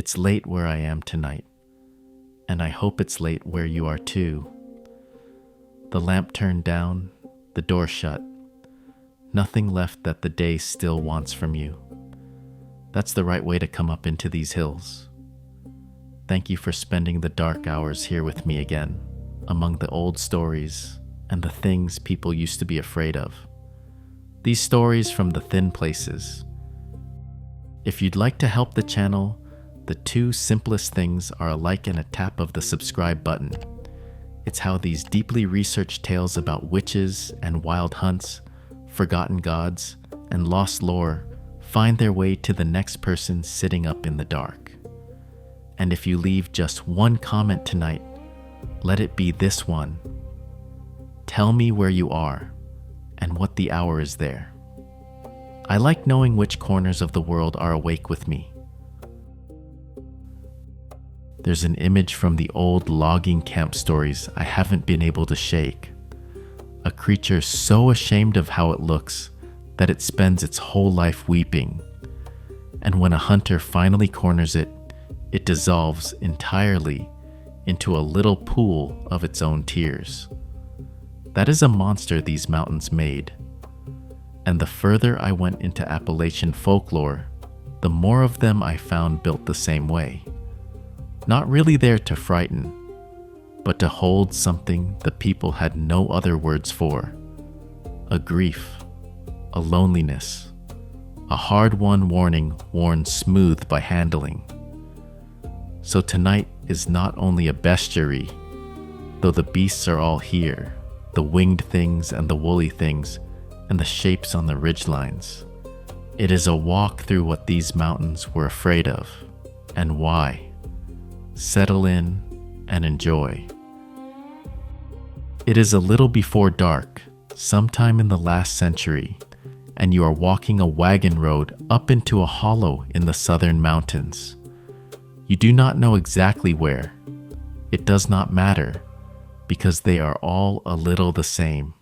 It's late where I am tonight, and I hope it's late where you are too. The lamp turned down, the door shut. Nothing left that the day still wants from you. That's the right way to come up into these hills. Thank you for spending the dark hours here with me again, among the old stories and the things people used to be afraid of. These stories from the thin places. If you'd like to help the channel, the two simplest things are a like and a tap of the subscribe button. It's how these deeply researched tales about witches and wild hunts, forgotten gods, and lost lore find their way to the next person sitting up in the dark. And if you leave just one comment tonight, let it be this one. Tell me where you are and what the hour is there. I like knowing which corners of the world are awake with me. There's an image from the old logging camp stories I haven't been able to shake. A creature so ashamed of how it looks that it spends its whole life weeping. And when a hunter finally corners it, it dissolves entirely into a little pool of its own tears. That is a monster these mountains made. And the further I went into Appalachian folklore, the more of them I found built the same way. Not really there to frighten, but to hold something the people had no other words for. A grief, a loneliness, a hard-won warning worn smooth by handling. So tonight is not only a bestiary, though the beasts are all here, the winged things and the woolly things, and the shapes on the ridgelines. It is a walk through what these mountains were afraid of, and why. Settle in and enjoy. It is a little before dark, sometime in the last century, and you are walking a wagon road up into a hollow in the southern mountains. You do not know exactly where. It does not matter, because they are all a little the same.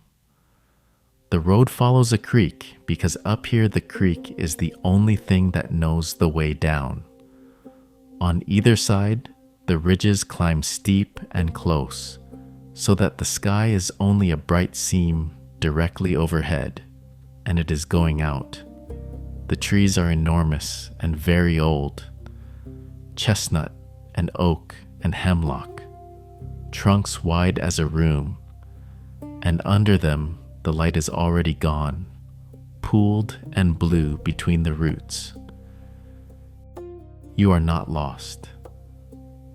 The road follows a creek because up here the creek is the only thing that knows the way down. On either side, the ridges climb steep and close, so that the sky is only a bright seam directly overhead, and it is going out. The trees are enormous and very old. Chestnut and oak and hemlock, trunks wide as a room, and under them the light is already gone, pooled and blue between the roots. You are not lost,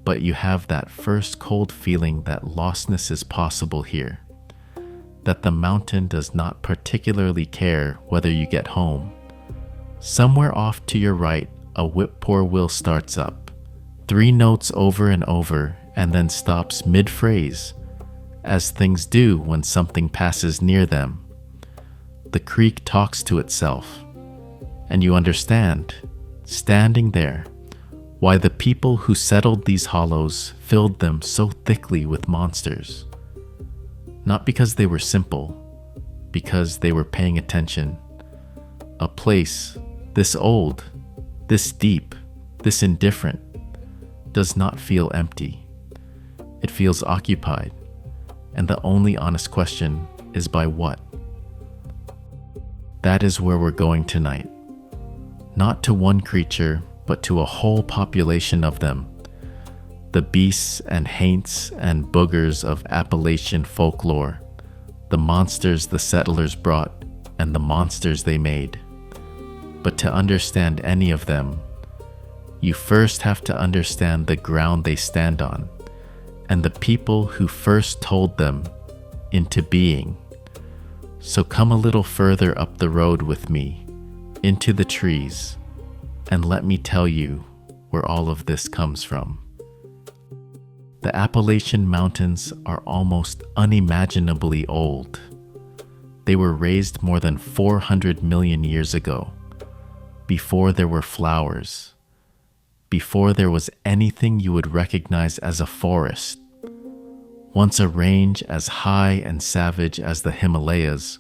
but you have that first cold feeling that lostness is possible here, that the mountain does not particularly care whether you get home. Somewhere off to your right, a whip-poor will starts up, 3 notes over and over, and then stops mid-phrase, as things do when something passes near them. The creek talks to itself, and you understand, standing there, why the people who settled these hollows filled them so thickly with monsters. Not because they were simple, because they were paying attention. A place this old, this deep, this indifferent, does not feel empty. It feels occupied, and the only honest question is by what? That is where we're going tonight. Not to one creature, but to a whole population of them. The beasts and haints and boogers of Appalachian folklore, the monsters the settlers brought and the monsters they made. But to understand any of them, you first have to understand the ground they stand on and the people who first told them into being. So come a little further up the road with me, into the trees, and let me tell you where all of this comes from. The Appalachian Mountains are almost unimaginably old. They were raised more than 400 million years ago, before there were flowers, before there was anything you would recognize as a forest. Once a range as high and savage as the Himalayas,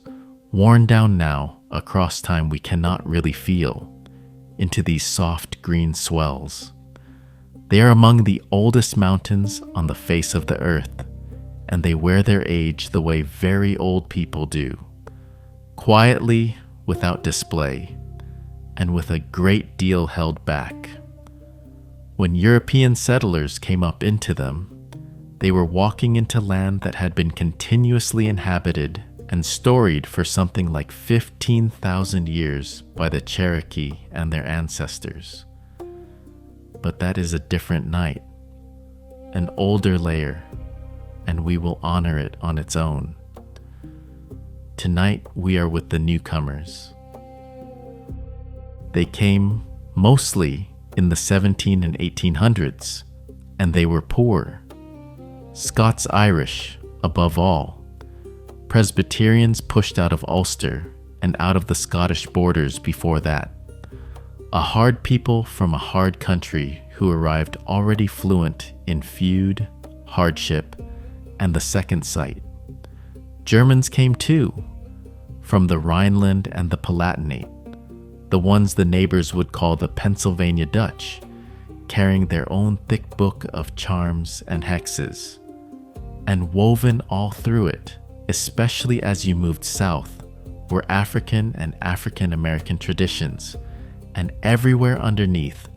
worn down now across time we cannot really feel, into these soft green swells. They are among the oldest mountains on the face of the earth, and they wear their age the way very old people do, quietly, without display, and with a great deal held back. When European settlers came up into them, they were walking into land that had been continuously inhabited and storied for something like 15,000 years by the Cherokee and their ancestors. But that is a different night, an older layer, and we will honor it on its own. Tonight we are with the newcomers. They came mostly in the 17 and 1800s, and they were poor. Scots-Irish, above all. Presbyterians pushed out of Ulster and out of the Scottish borders before that. A hard people from a hard country who arrived already fluent in feud, hardship, and the second sight. Germans came too, from the Rhineland and the Palatinate, the ones the neighbors would call the Pennsylvania Dutch, carrying their own thick book of charms and hexes. And woven all through it, especially as you moved south, were African and African American traditions, and everywhere underneath,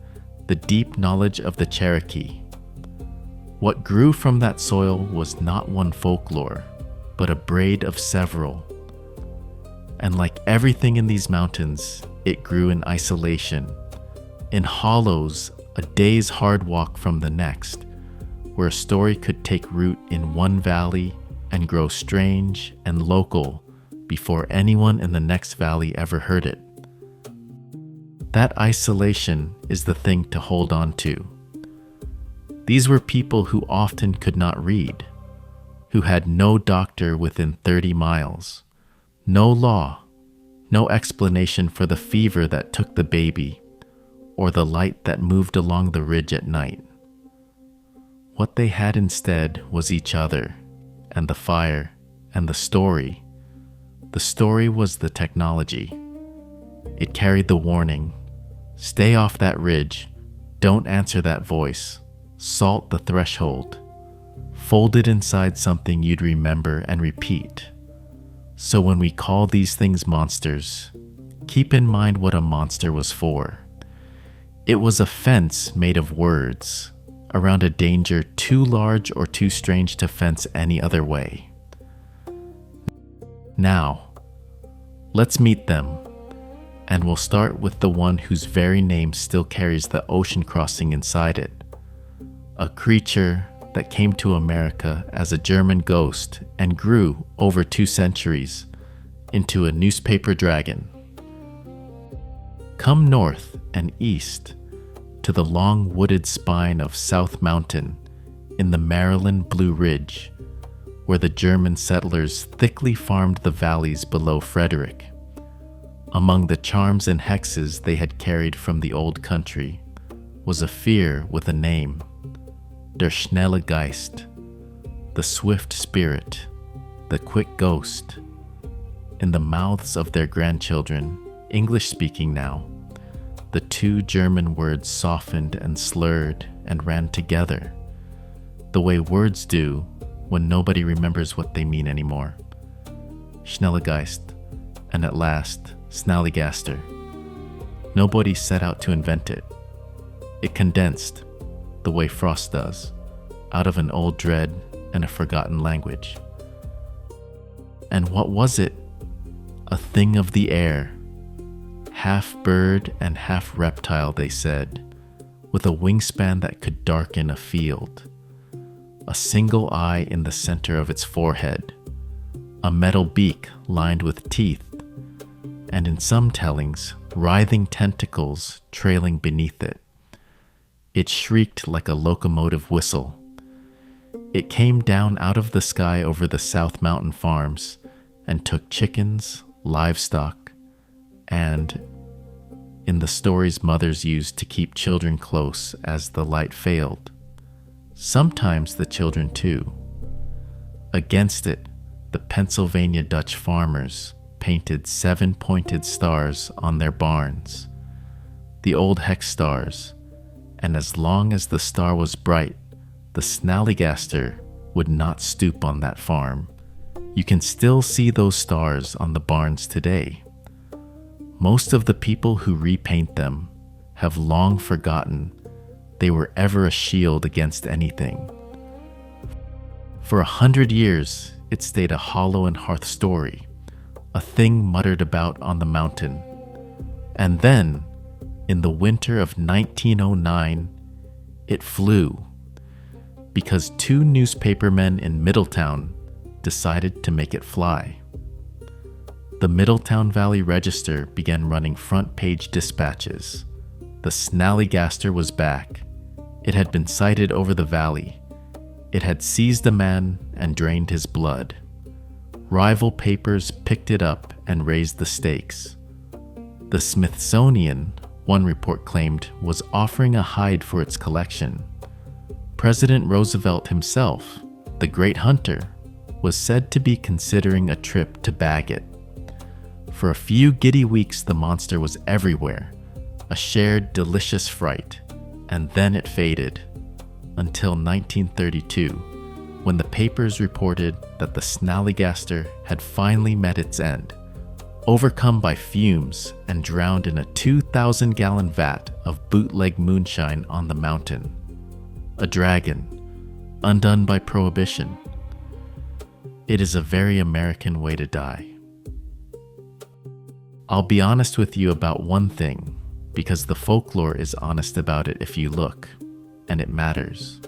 the deep knowledge of the Cherokee. What grew from that soil was not one folklore, but a braid of several. And like everything in these mountains, it grew in isolation, in hollows a day's hard walk from the next, where a story could take root in one valley and grow strange and local before anyone in the next valley ever heard it. That isolation is the thing to hold on to. These were people who often could not read, who had no doctor within 30 miles, no law, no explanation for the fever that took the baby, or the light that moved along the ridge at night. What they had instead was each other, and the fire, and the story. The story was the technology. It carried the warning: stay off that ridge, don't answer that voice, salt the threshold, folded inside something you'd remember and repeat. So when we call these things monsters, keep in mind what a monster was for. It was a fence made of words, around a danger too large or too strange to fence any other way. Now, let's meet them, and we'll start with the one whose very name still carries the ocean crossing inside it. A creature that came to America as a German ghost and grew over 2 centuries into a newspaper dragon. Come north and east to the long wooded spine of South Mountain in the Maryland Blue Ridge, where the German settlers thickly farmed the valleys below Frederick. Among the charms and hexes they had carried from the old country was a fear with a name, der Snallygaster, the swift spirit, the quick ghost. In the mouths of their grandchildren, English-speaking now, the 2 German words softened and slurred and ran together, the way words do when nobody remembers what they mean anymore. Snallygaster, and at last, Snallygaster. Nobody set out to invent it. It condensed, the way frost does, out of an old dread and a forgotten language. And what was it? A thing of the air, half bird and half reptile, they said, with a wingspan that could darken a field, a single eye in the center of its forehead, a metal beak lined with teeth, and in some tellings, writhing tentacles trailing beneath it. It shrieked like a locomotive whistle. It came down out of the sky over the South Mountain farms and took chickens, livestock, and, in the stories mothers used to keep children close as the light failed, sometimes the children too. Against it, the Pennsylvania Dutch farmers painted 7-pointed stars on their barns, the old hex stars, and as long as the star was bright, the Snallygaster would not stoop on that farm. You can still see those stars on the barns today. Most of the people who repaint them have long forgotten they were ever a shield against anything. For 100 years, it stayed a hollow and hearth story, a thing muttered about on the mountain. And then, in the winter of 1909, it flew, because two newspapermen in Middletown decided to make it fly. The Middletown Valley Register began running front-page dispatches. The Snallygaster was back. It had been sighted over the valley. It had seized a man and drained his blood. Rival papers picked it up and raised the stakes. The Smithsonian, one report claimed, was offering a hide for its collection. President Roosevelt himself, the great hunter, was said to be considering a trip to bag it. For a few giddy weeks, the monster was everywhere, a shared delicious fright, and then it faded, until 1932, when the papers reported that the Snallygaster had finally met its end, overcome by fumes and drowned in a 2,000-gallon vat of bootleg moonshine on the mountain. A dragon, undone by prohibition. It is a very American way to die. I'll be honest with you about one thing, because the folklore is honest about it if you look, and it matters.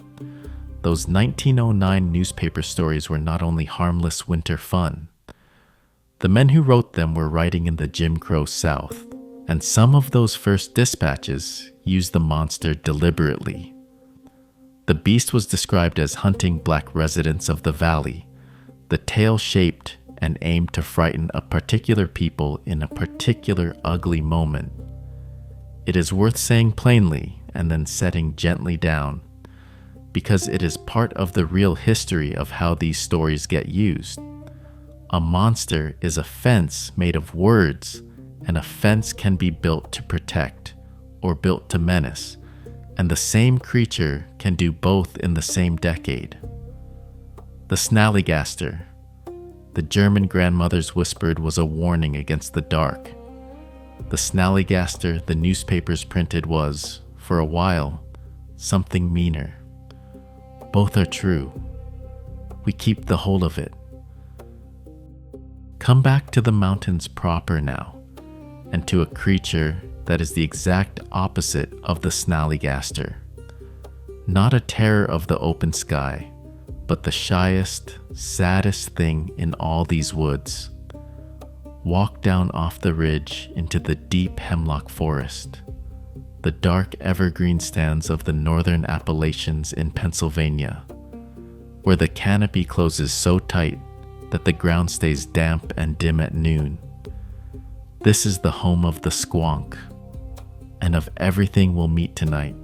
Those 1909 newspaper stories were not only harmless winter fun. The men who wrote them were writing in the Jim Crow South, and some of those first dispatches used the monster deliberately. The beast was described as hunting black residents of the valley, the tail shaped and aimed to frighten a particular people in a particular ugly moment. It is worth saying plainly and then setting gently down, because it is part of the real history of how these stories get used. A monster is a fence made of words, and a fence can be built to protect or built to menace, and the same creature can do both in the same decade. The Snallygaster, the German grandmothers whispered, was a warning against the dark. The Snallygaster the newspapers printed was, for a while, something meaner. Both are true. We keep the whole of it. Come back to the mountains proper now, and to a creature that is the exact opposite of the Snallygaster. Not a terror of the open sky, but the shyest, saddest thing in all these woods. Walk down off the ridge into the deep hemlock forest, the dark evergreen stands of the northern Appalachians in Pennsylvania, where the canopy closes so tight that the ground stays damp and dim at noon. This is the home of the Squonk, and of everything we'll meet tonight,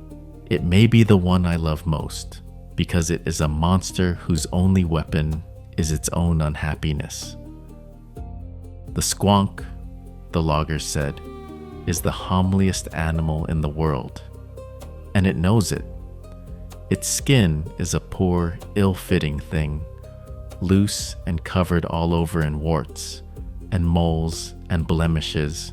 it may be the one I love most, because it is a monster whose only weapon is its own unhappiness. The Squonk, the loggers said, is the homeliest animal in the world, and it knows it. Its skin is a poor, ill-fitting thing, loose and covered all over in warts, and moles and blemishes,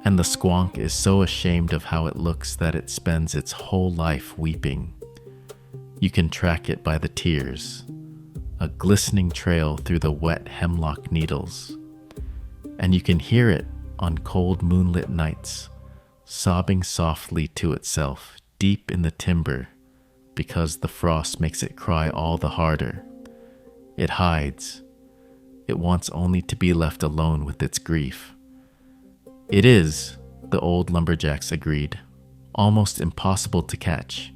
and the Squonk is so ashamed of how it looks that it spends its whole life weeping. You can track it by the tears, a glistening trail through the wet hemlock needles, and you can hear it on cold moonlit nights, sobbing softly to itself deep in the timber, because the frost makes it cry all the harder. It hides. It wants only to be left alone with its grief. It is, the old lumberjacks agreed, almost impossible to catch,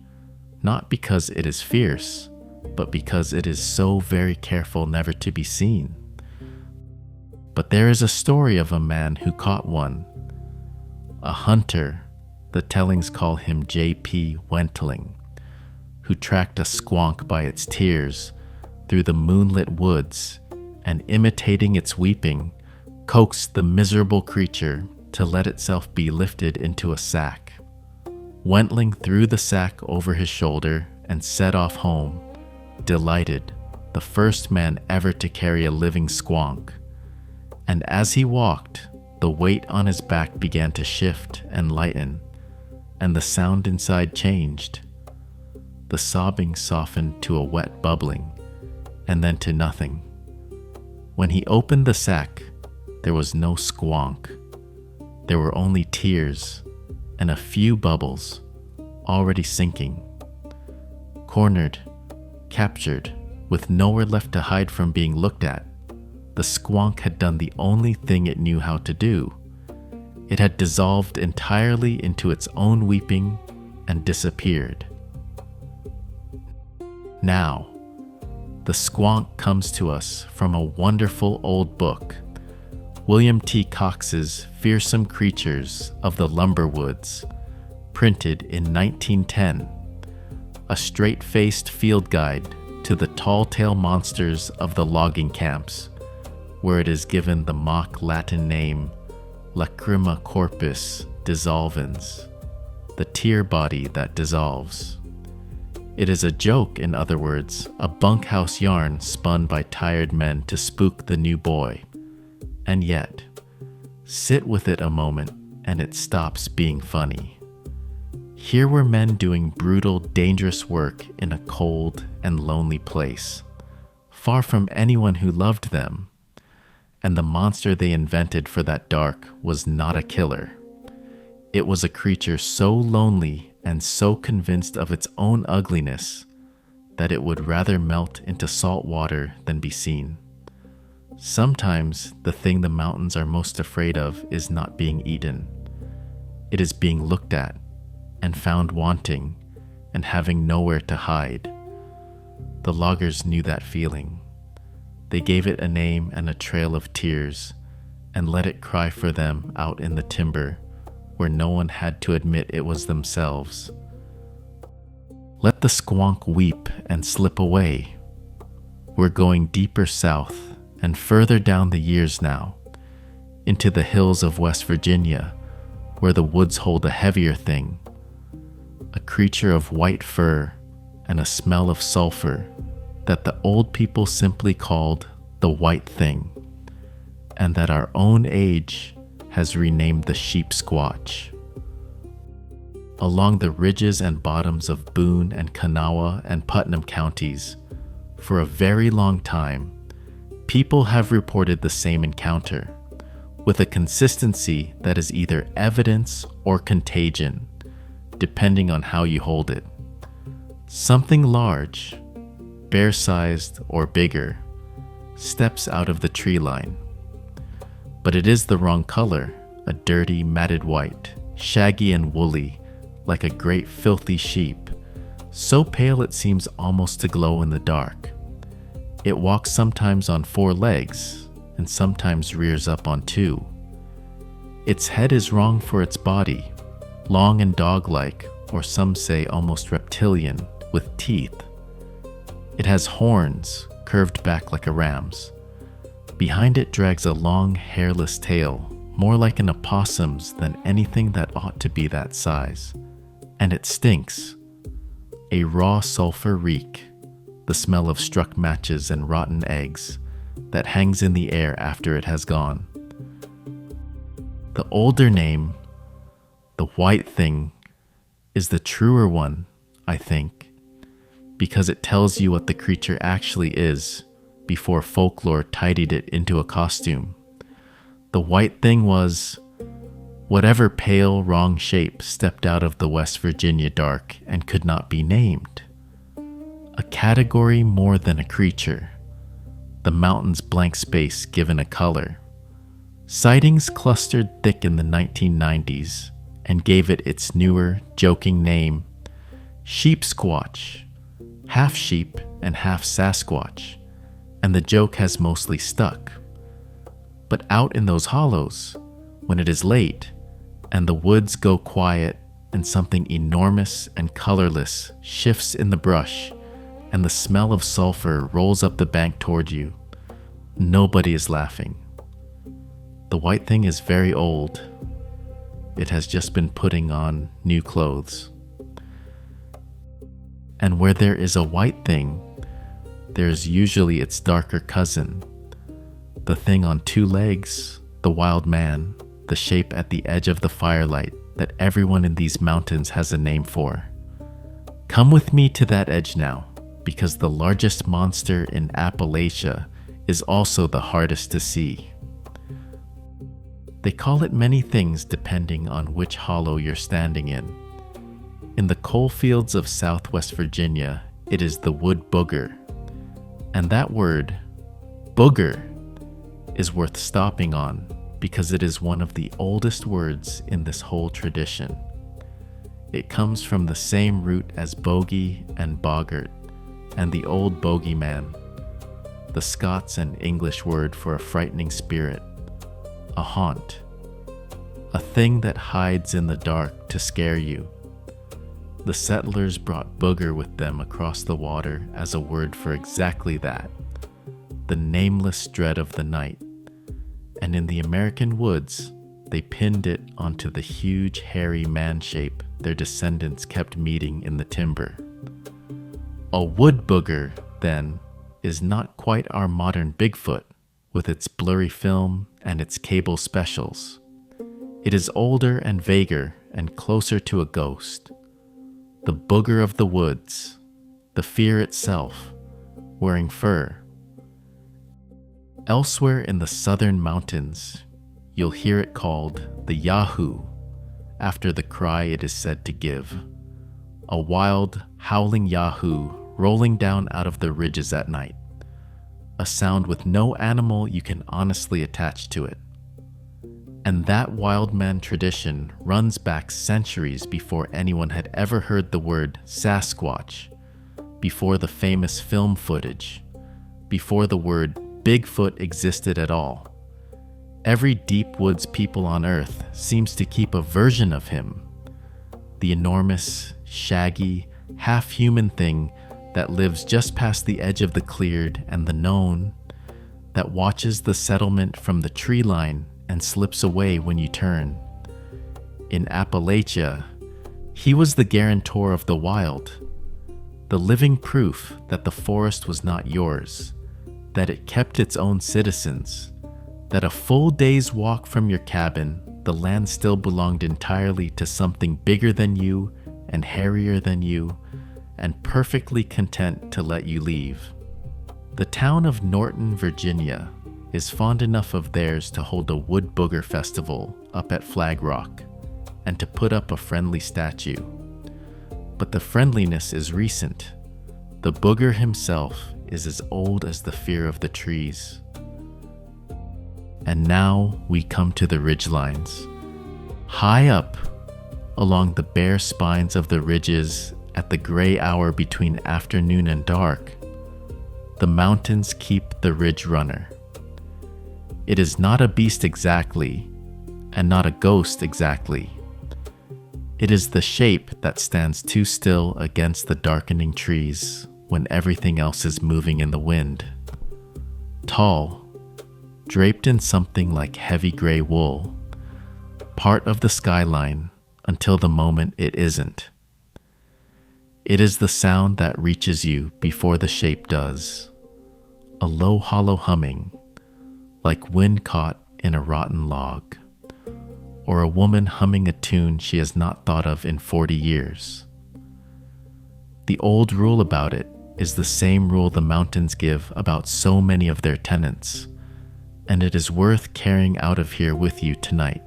not because it is fierce, but because it is so very careful never to be seen. But there is a story of a man who caught one. A hunter, the tellings call him J.P. Wentling, who tracked a Squonk by its tears through the moonlit woods and, imitating its weeping, coaxed the miserable creature to let itself be lifted into a sack. Wentling threw the sack over his shoulder and set off home, delighted, the first man ever to carry a living squonk. And as he walked, the weight on his back began to shift and lighten, and the sound inside changed. The sobbing softened to a wet bubbling, and then to nothing. When he opened the sack, there was no squonk. There were only tears and a few bubbles, already sinking. Cornered, captured, with nowhere left to hide from being looked at, the squonk had done the only thing it knew how to do. It had dissolved entirely into its own weeping and disappeared. Now, the squonk comes to us from a wonderful old book, William T. Cox's Fearsome Creatures of the Lumber Woods, printed in 1910, a straight-faced field guide to the tall-tale monsters of the logging camps, where it is given the mock Latin name Lacrima corpus dissolvens, the tear body that dissolves. It is a joke, in other words, a bunkhouse yarn spun by tired men to spook the new boy. And yet, sit with it a moment and it stops being funny. Here were men doing brutal, dangerous work in a cold and lonely place, far from anyone who loved them. And the monster they invented for that dark was not a killer. It was a creature so lonely and so convinced of its own ugliness that it would rather melt into salt water than be seen. Sometimes the thing the mountains are most afraid of is not being eaten. It is being looked at and found wanting and having nowhere to hide. The loggers knew that feeling. They gave it a name and a trail of tears and let it cry for them out in the timber where no one had to admit it was themselves. Let the squonk weep and slip away. We're going deeper south and further down the years now, into the hills of West Virginia, where the woods hold a heavier thing, a creature of white fur and a smell of sulfur that the old people simply called the white thing, and that our own age has renamed the Sheepsquatch. Along the ridges and bottoms of Boone and Kanawha and Putnam counties, for a very long time, people have reported the same encounter, with a consistency that is either evidence or contagion, depending on how you hold it. Something large, bear-sized or bigger, steps out of the tree line. But it is the wrong color, a dirty, matted white, shaggy and woolly, like a great filthy sheep, so pale it seems almost to glow in the dark. It walks sometimes on 4 legs, and sometimes rears up on 2. Its head is wrong for its body, long and dog-like, or some say almost reptilian, with teeth. It has horns, curved back like a ram's. Behind it drags a long, hairless tail, more like an opossum's than anything that ought to be that size. And it stinks. A raw sulfur reek, the smell of struck matches and rotten eggs, that hangs in the air after it has gone. The older name, the white thing, is the truer one, I think, because it tells you what the creature actually is before folklore tidied it into a costume. The white thing was whatever pale, wrong shape stepped out of the West Virginia dark and could not be named. A category more than a creature, the mountain's blank space given a color. Sightings clustered thick in the 1990s and gave it its newer, joking name, Sheepsquatch, half sheep and half Sasquatch, and the joke has mostly stuck. But out in those hollows, when it is late, and the woods go quiet and something enormous and colorless shifts in the brush, and the smell of sulfur rolls up the bank toward you, nobody is laughing. The white thing is very old. It has just been putting on new clothes. And where there is a white thing, there is usually its darker cousin. The thing on two legs, the wild man, the shape at the edge of the firelight that everyone in these mountains has a name for. Come with me to that edge now, because the largest monster in Appalachia is also the hardest to see. They call it many things depending on which hollow you're standing in. In the coal fields of Southwest Virginia, it is the Wood Booger. And that word, booger, is worth stopping on because it is one of the oldest words in this whole tradition. It comes from the same root as bogey and boggart, and the old bogeyman, the Scots and English word for a frightening spirit, a haunt, a thing that hides in the dark to scare you. The settlers brought booger with them across the water as a word for exactly that, the nameless dread of the night. And in the American woods, they pinned it onto the huge hairy man shape their descendants kept meeting in the timber. A wood booger, then, is not quite our modern Bigfoot, with its blurry film and its cable specials. It is older and vaguer and closer to a ghost. The booger of the woods, the fear itself, wearing fur. Elsewhere in the southern mountains, you'll hear it called the Yahoo, after the cry it is said to give. A wild, howling Yahoo rolling down out of the ridges at night. A sound with no animal you can honestly attach to it. And that wild man tradition runs back centuries before anyone had ever heard the word Sasquatch, before the famous film footage, before the word Bigfoot existed at all. Every deep woods people on Earth seems to keep a version of him, the enormous, shaggy, half-human thing that lives just past the edge of the cleared and the known, that watches the settlement from the tree line and slips away when you turn. In Appalachia, he was the guarantor of the wild, the living proof that the forest was not yours, that it kept its own citizens, that a full day's walk from your cabin, the land still belonged entirely to something bigger than you and hairier than you, and perfectly content to let you leave. The town of Norton, Virginia, is fond enough of theirs to hold a Wood Booger festival up at Flag Rock and to put up a friendly statue. But the friendliness is recent. The booger himself is as old as the fear of the trees. And now we come to the ridgelines. High up, along the bare spines of the ridges at the gray hour between afternoon and dark, the mountains keep the ridge runner. It is not a beast exactly, and not a ghost exactly. It is the shape that stands too still against the darkening trees when everything else is moving in the wind. Tall, draped in something like heavy gray wool, part of the skyline until the moment it isn't. It is the sound that reaches you before the shape does, a low hollow humming, like wind caught in a rotten log, or a woman humming a tune she has not thought of in 40 years. The old rule about it is the same rule the mountains give about so many of their tenants, and it is worth carrying out of here with you tonight.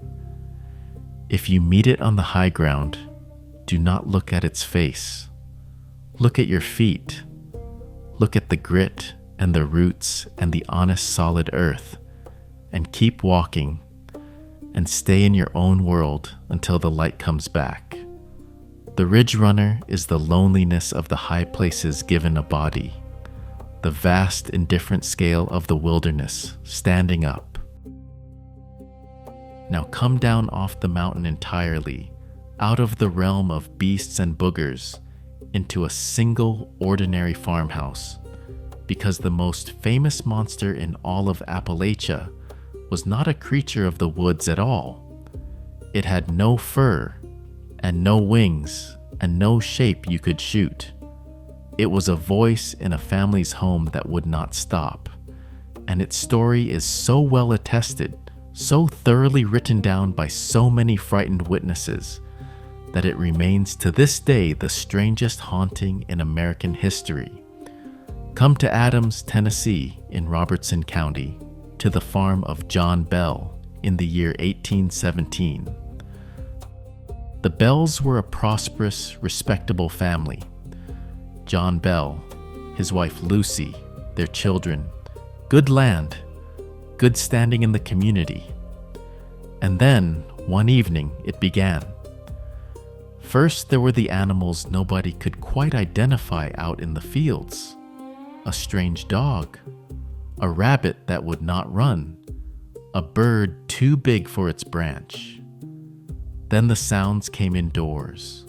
If you meet it on the high ground, do not look at its face. Look at your feet. Look at the grit and the roots and the honest solid earth, and keep walking, and stay in your own world until the light comes back. The ridge runner is the loneliness of the high places given a body, the vast indifferent scale of the wilderness standing up. Now come down off the mountain entirely, out of the realm of beasts and boogers, into a single ordinary farmhouse, because the most famous monster in all of Appalachia was not a creature of the woods at all. It had no fur, and no wings, and no shape you could shoot. It was a voice in a family's home that would not stop, and its story is so well attested, so thoroughly written down by so many frightened witnesses, that it remains to this day the strangest haunting in American history. Come to Adams, Tennessee, in Robertson County, to the farm of John Bell in the year 1817. The Bells were a prosperous, respectable family. John Bell, his wife Lucy, their children, good land, good standing in the community. And then, one evening, it began. First, there were the animals nobody could quite identify out in the fields. A strange dog, a rabbit that would not run, a bird too big for its branch. Then the sounds came indoors.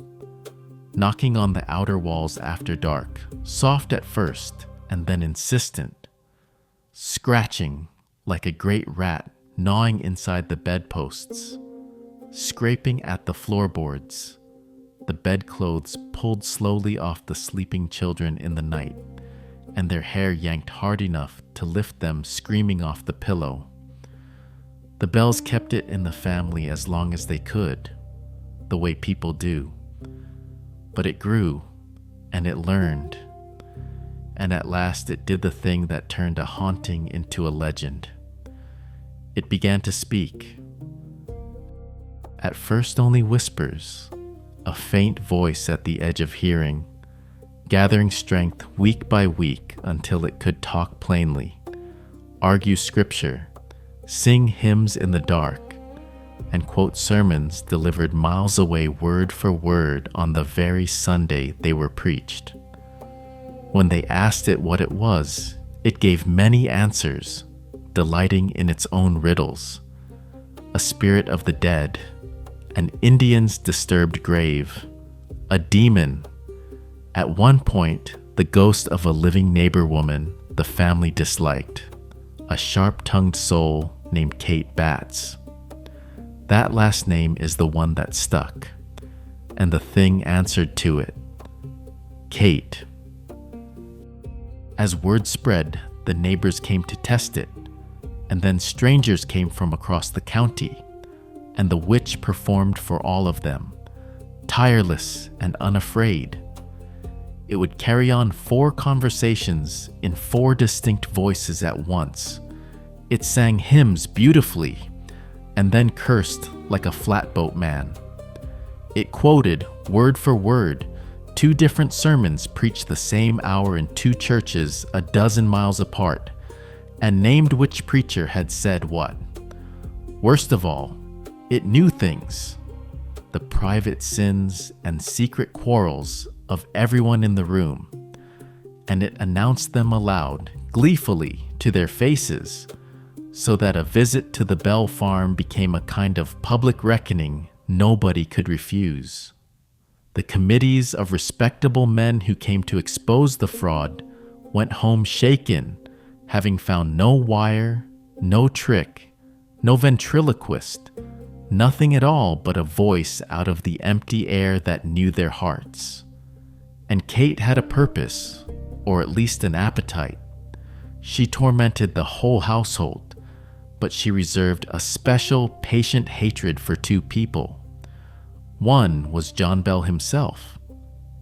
Knocking on the outer walls after dark, soft at first and then insistent. Scratching like a great rat gnawing inside the bedposts. Scraping at the floorboards. The bedclothes pulled slowly off the sleeping children in the night, and their hair yanked hard enough to lift them screaming off the pillow. The Bells kept it in the family as long as they could, the way people do. But it grew, and it learned, and at last it did the thing that turned a haunting into a legend. It began to speak. At first only whispers, a faint voice at the edge of hearing, gathering strength week by week until it could talk plainly, argue scripture, sing hymns in the dark, and quote sermons delivered miles away word for word on the very Sunday they were preached. When they asked it what it was, it gave many answers, delighting in its own riddles. A spirit of the dead, an Indian's disturbed grave, a demon. At one point, the ghost of a living neighbor woman the family disliked, a sharp-tongued soul named Kate Batts. That last name is the one that stuck, and the thing answered to it. Kate. As word spread, the neighbors came to test it, and then strangers came from across the county, and the witch performed for all of them, tireless and unafraid. It would carry on 4 conversations in 4 distinct voices at once. It sang hymns beautifully, and then cursed like a flatboat man. It quoted, word for word, 2 different sermons preached the same hour in 2 churches a dozen miles apart, and named which preacher had said what. Worst of all, it knew things, the private sins and secret quarrels of everyone in the room, and it announced them aloud, gleefully, to their faces, so that a visit to the Bell farm became a kind of public reckoning nobody could refuse. The committees of respectable men who came to expose the fraud went home shaken, having found no wire, no trick, no ventriloquist, nothing at all but a voice out of the empty air that knew their hearts. And Kate had a purpose, or at least an appetite. She tormented the whole household, but she reserved a special, patient hatred for 2 people. One was John Bell himself,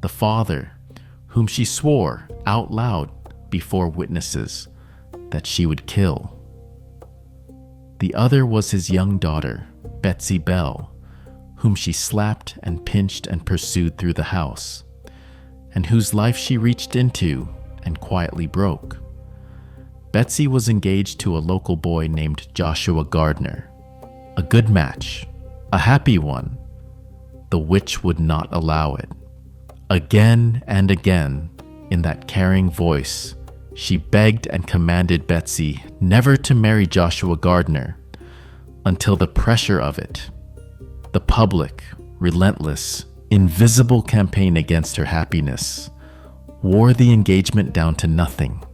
the father, whom she swore out loud before witnesses that she would kill. The other was his young daughter, Betsy Bell, whom she slapped and pinched and pursued through the house, and whose life she reached into and quietly broke. Betsy was engaged to a local boy named Joshua Gardner. A good match, a happy one. The witch would not allow it. Again and again, in that caring voice, she begged and commanded Betsy never to marry Joshua Gardner, until the pressure of it, the public, relentless, invisible campaign against her happiness, wore the engagement down to nothing,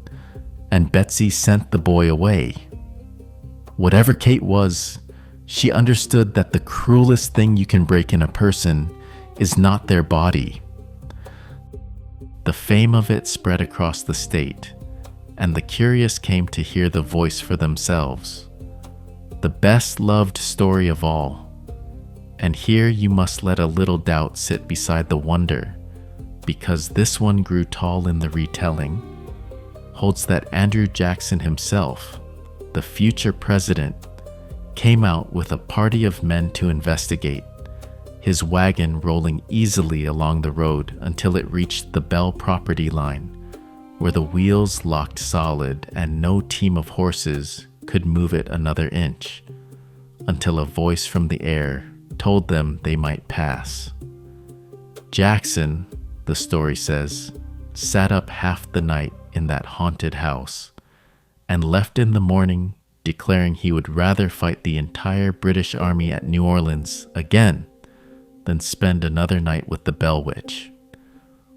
and Betsy sent the boy away. Whatever Kate was, she understood that the cruelest thing you can break in a person is not their body. The fame of it spread across the state, and the curious came to hear the voice for themselves. The best loved story of all. And here you must let a little doubt sit beside the wonder, because this one grew tall in the retelling, holds that Andrew Jackson himself, the future president, came out with a party of men to investigate, his wagon rolling easily along the road until it reached the Bell property line, where the wheels locked solid and no team of horses could move it another inch, until a voice from the air told them they might pass. Jackson, the story says, sat up half the night in that haunted house, and left in the morning declaring he would rather fight the entire British Army at New Orleans again than spend another night with the Bell Witch.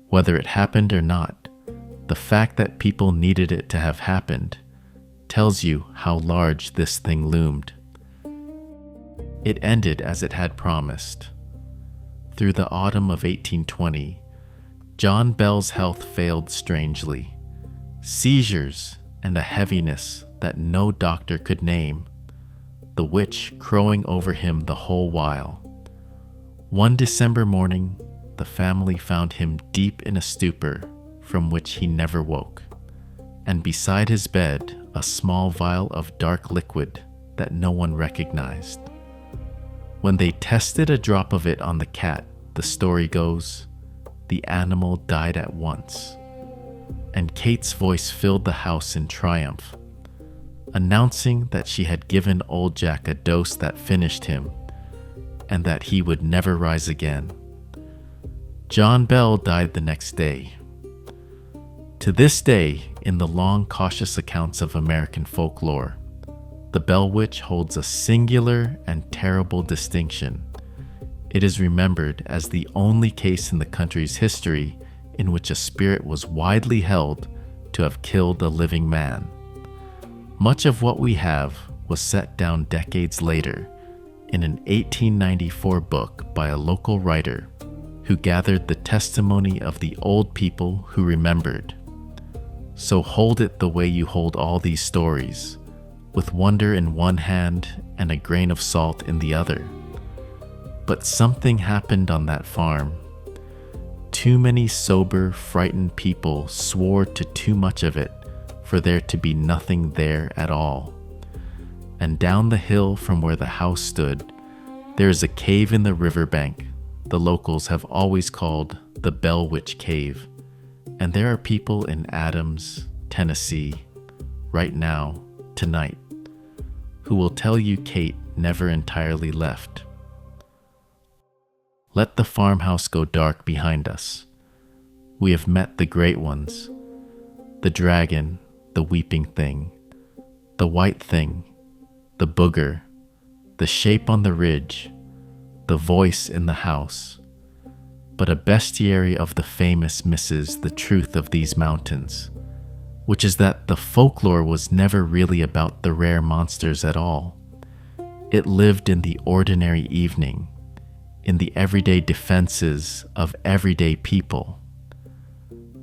Whether it happened or not, the fact that people needed it to have happened tells you how large this thing loomed. It ended as it had promised. Through the autumn of 1820, John Bell's health failed strangely. Seizures and a heaviness that no doctor could name, the witch crowing over him the whole while. One December morning, the family found him deep in a stupor from which he never woke, and beside his bed a small vial of dark liquid that no one recognized. When they tested a drop of it on the cat, the story goes, the animal died at once, and Kate's voice filled the house in triumph, announcing that she had given old Jack a dose that finished him, and that he would never rise again. John Bell died the next day. To this day, in the long, cautious accounts of American folklore, the Bell Witch holds a singular and terrible distinction. It is remembered as the only case in the country's history in which a spirit was widely held to have killed a living man. Much of what we have was set down decades later in an 1894 book by a local writer who gathered the testimony of the old people who remembered. So hold it the way you hold all these stories, with wonder in one hand and a grain of salt in the other. But something happened on that farm. Too many sober, frightened people swore to too much of it for there to be nothing there at all. And down the hill from where the house stood, there is a cave in the riverbank the locals have always called the Bell Witch Cave. And there are people in Adams, Tennessee, right now, tonight, who will tell you Kate never entirely left. Let the farmhouse go dark behind us. We have met the great ones, the dragon, the weeping thing, the white thing, the booger, the shape on the ridge, the voice in the house. But a bestiary of the famous misses the truth of these mountains, which is that the folklore was never really about the rare monsters at all. It lived in the ordinary evening, in the everyday defenses of everyday people.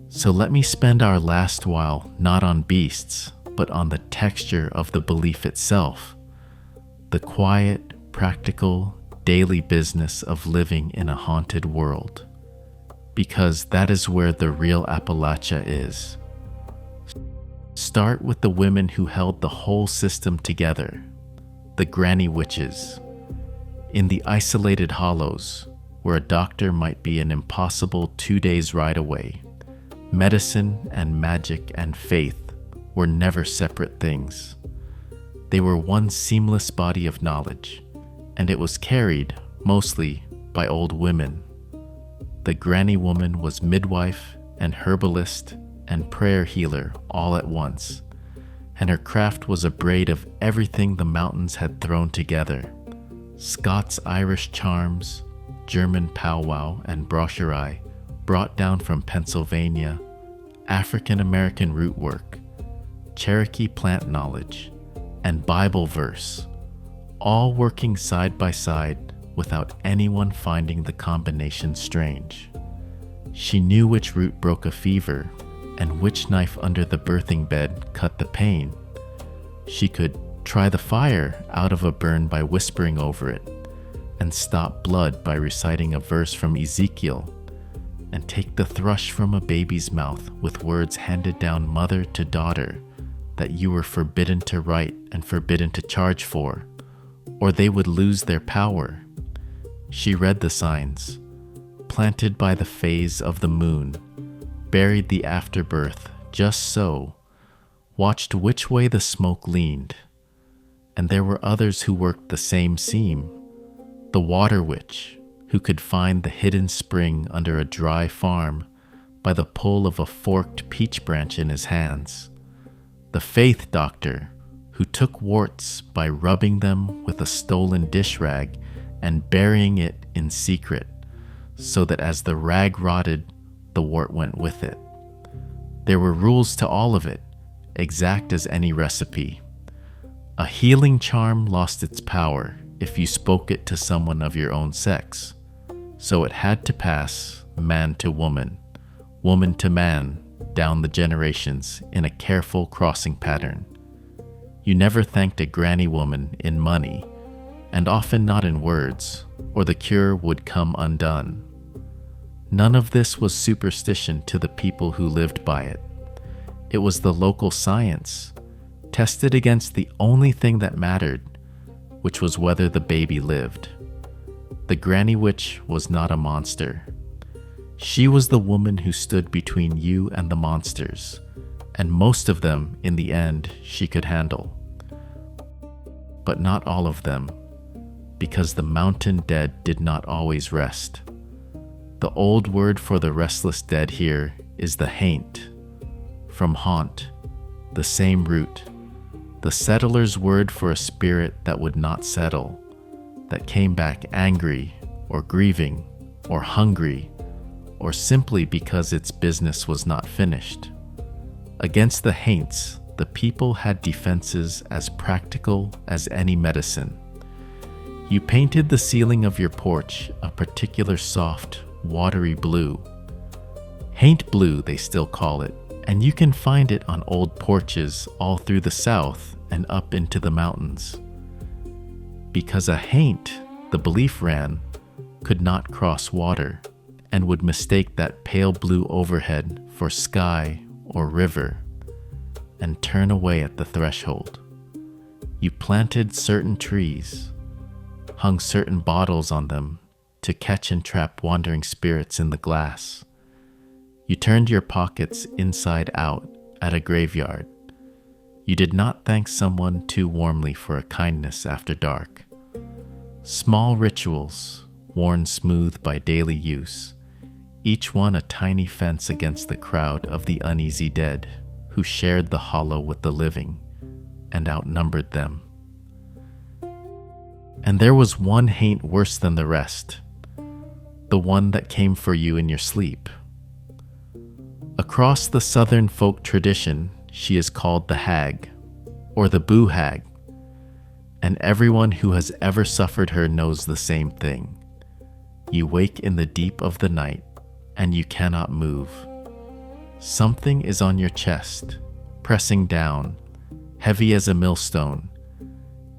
So let me spend our last while not on beasts, but on the texture of the belief itself, the quiet, practical, daily business of living in a haunted world, because that is where the real Appalachia is. Start with the women who held the whole system together, the granny witches. In the isolated hollows, where a doctor might be an impossible 2 days' ride away, medicine and magic and faith were never separate things. They were one seamless body of knowledge, and it was carried, mostly, by old women. The granny woman was midwife and herbalist and prayer healer all at once, and her craft was a braid of everything the mountains had thrown together: Scots-Irish charms, German powwow and brochure brought down from Pennsylvania, African-American root work, Cherokee plant knowledge, and Bible verse, all working side by side without anyone finding the combination strange. She knew which root broke a fever, and which knife under the birthing bed cut the pain. She could try the fire out of a burn by whispering over it, and stop blood by reciting a verse from Ezekiel, and take the thrush from a baby's mouth with words handed down mother to daughter that you were forbidden to write and forbidden to charge for, or they would lose their power. She read the signs, planted by the phase of the moon, buried the afterbirth just so, watched which way the smoke leaned. And there were others who worked the same seam, the water witch, who could find the hidden spring under a dry farm by the pull of a forked peach branch in his hands, the faith doctor, who took warts by rubbing them with a stolen dish rag and burying it in secret, so that as the rag rotted, the wart went with it. There were rules to all of it, exact as any recipe. A healing charm lost its power if you spoke it to someone of your own sex, so it had to pass man to woman, woman to man, down the generations in a careful crossing pattern. You never thanked a granny woman in money, and often not in words, or the cure would come undone. None of this was superstition to the people who lived by it. It was the local science, tested against the only thing that mattered, which was whether the baby lived. The granny witch was not a monster. She was the woman who stood between you and the monsters, and most of them, in the end, she could handle. But not all of them, because the mountain dead did not always rest. The old word for the restless dead here is the haint, from haunt, the same root, the settler's word for a spirit that would not settle, that came back angry or grieving or hungry, or simply because its business was not finished. Against the haints, the people had defenses as practical as any medicine. You painted the ceiling of your porch a particular soft, watery blue. Haint blue, they still call it, and you can find it on old porches all through the south and up into the mountains. Because a haint, the belief ran, could not cross water, and would mistake that pale blue overhead for sky or river, and turn away at the threshold. You planted certain trees, hung certain bottles on them to catch and trap wandering spirits in the glass. You turned your pockets inside out at a graveyard. You did not thank someone too warmly for a kindness after dark. Small rituals, worn smooth by daily use, each one a tiny fence against the crowd of the uneasy dead who shared the hollow with the living and outnumbered them. And there was one haint worse than the rest, the one that came for you in your sleep. Across the southern folk tradition, she is called the hag, or the boo hag, and everyone who has ever suffered her knows the same thing. You wake in the deep of the night, and you cannot move. Something is on your chest, pressing down, heavy as a millstone,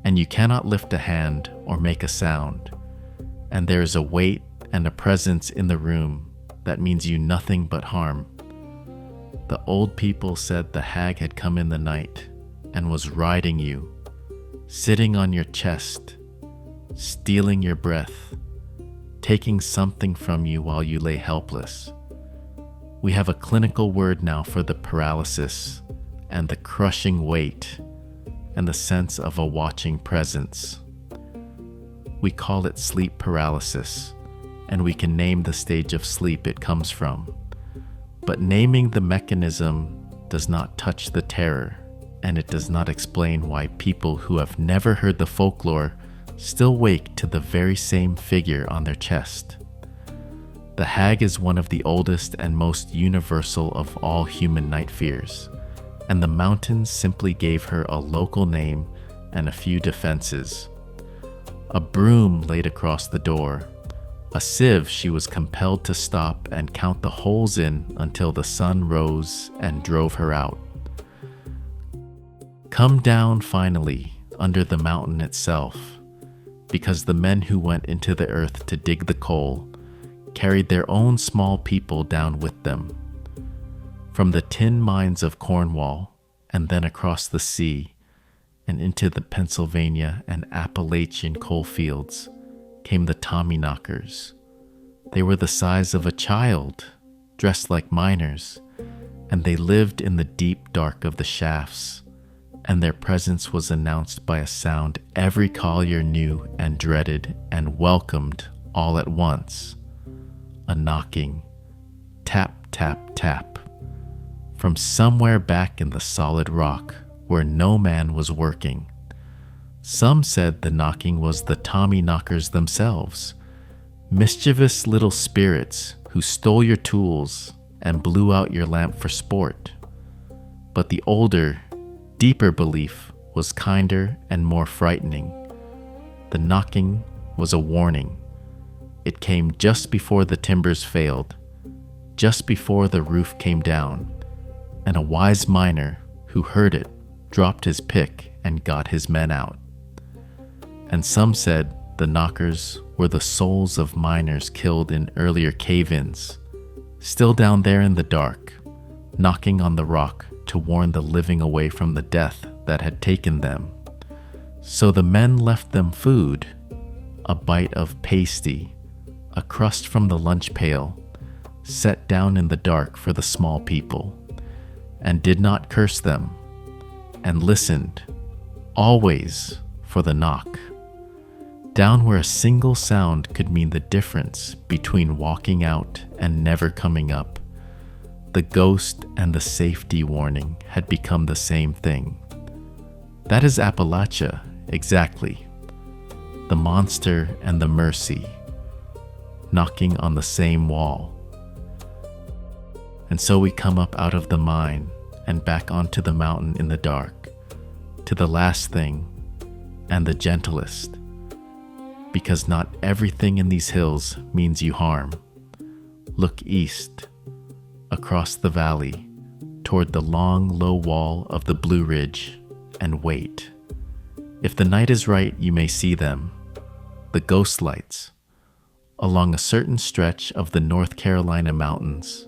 and you cannot lift a hand or make a sound, and there is a weight and a presence in the room that means you nothing but harm. The old people said the hag had come in the night and was riding you, sitting on your chest, stealing your breath, taking something from you while you lay helpless. We have a clinical word now for the paralysis and the crushing weight and the sense of a watching presence. We call it sleep paralysis, and we can name the stage of sleep it comes from. But naming the mechanism does not touch the terror, and it does not explain why people who have never heard the folklore still wake to the very same figure on their chest. The hag is one of the oldest and most universal of all human night fears, and the mountains simply gave her a local name and a few defenses. A broom laid across the door, A sieve she was compelled to stop and count the holes in until the sun rose and drove her out. Come down finally under the mountain itself, because the men who went into the earth to dig the coal carried their own small people down with them. From the tin mines of Cornwall, and then across the sea, and into the Pennsylvania and Appalachian coal fields, came the Tommyknockers. They were the size of a child, dressed like miners, and they lived in the deep dark of the shafts, and their presence was announced by a sound every collier knew and dreaded and welcomed all at once. A knocking, tap, tap, tap, from somewhere back in the solid rock where no man was working. Some said the knocking was the Tommyknockers themselves, mischievous little spirits who stole your tools and blew out your lamp for sport. But the older, deeper belief was kinder and more frightening. The knocking was a warning. It came just before the timbers failed, just before the roof came down, and a wise miner who heard it dropped his pick and got his men out. And some said the knockers were the souls of miners killed in earlier cave-ins, still down there in the dark, knocking on the rock to warn the living away from the death that had taken them. So the men left them food, a bite of pasty, a crust from the lunch pail, set down in the dark for the small people, and did not curse them, and listened, always, for the knock, down where a single sound could mean the difference between walking out and never coming up. The ghost and the safety warning had become the same thing. That is Appalachia, exactly. The monster and the mercy, knocking on the same wall. And so we come up out of the mine and back onto the mountain in the dark, to the last thing and the gentlest, because not everything in these hills means you harm. Look east, across the valley, toward the long, low wall of the Blue Ridge, and wait. If the night is right, you may see them, the ghost lights, along a certain stretch of the North Carolina mountains.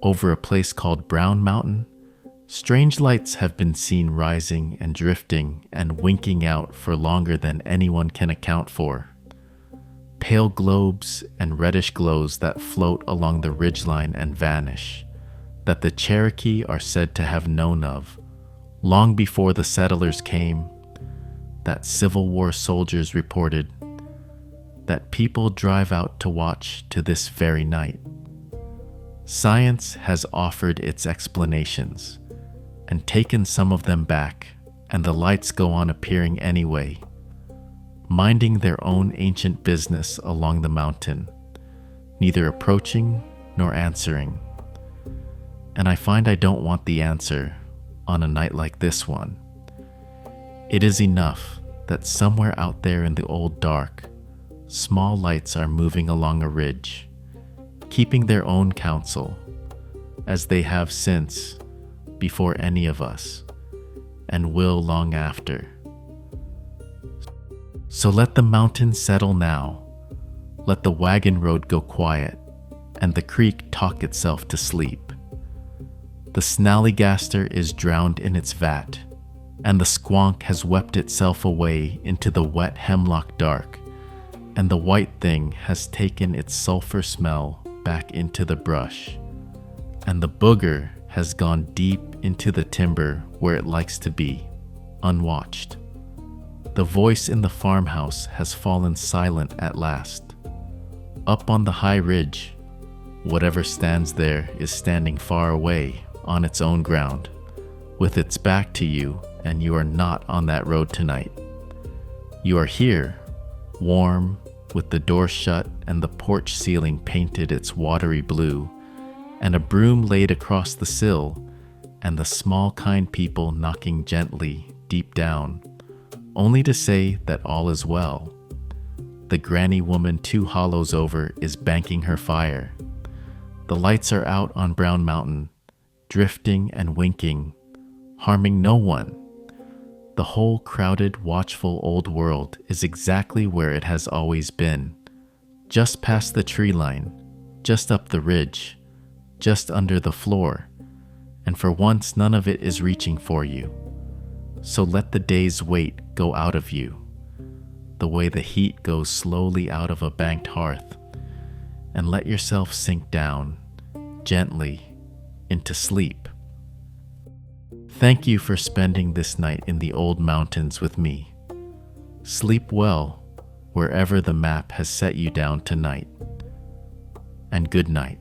Over a place called Brown Mountain, strange lights have been seen rising and drifting and winking out for longer than anyone can account for. Pale globes and reddish glows that float along the ridgeline and vanish, that the Cherokee are said to have known of, long before the settlers came, that Civil War soldiers reported, that people drive out to watch to this very night. Science has offered its explanations, and taken some of them back, and the lights go on appearing anyway, minding their own ancient business along the mountain, neither approaching nor answering. And I find I don't want the answer on a night like this one. It is enough that somewhere out there in the old dark, small lights are moving along a ridge, keeping their own counsel, as they have since, before any of us, and will long after. So let the mountain settle now, let the wagon road go quiet, and the creek talk itself to sleep. The Snallygaster is drowned in its vat, and the Squonk has wept itself away into the wet hemlock dark, and the white thing has taken its sulfur smell back into the brush, and the booger has gone deep into the timber where it likes to be, unwatched. The voice in the farmhouse has fallen silent at last. Up on the high ridge, whatever stands there is standing far away on its own ground, with its back to you, and you are not on that road tonight. You are here, warm, with the door shut and the porch ceiling painted its watery blue, and a broom laid across the sill, and the small kind people knocking gently deep down, only to say that all is well. The granny woman 2 hollows over is banking her fire. The lights are out on Brown Mountain, drifting and winking, harming no one. The whole crowded, watchful old world is exactly where it has always been, just past the tree line, just up the ridge, just under the floor, and for once none of it is reaching for you. So let the day's weight go out of you, the way the heat goes slowly out of a banked hearth, and let yourself sink down, gently, into sleep. Thank you for spending this night in the old mountains with me. Sleep well, wherever the map has set you down tonight. And good night.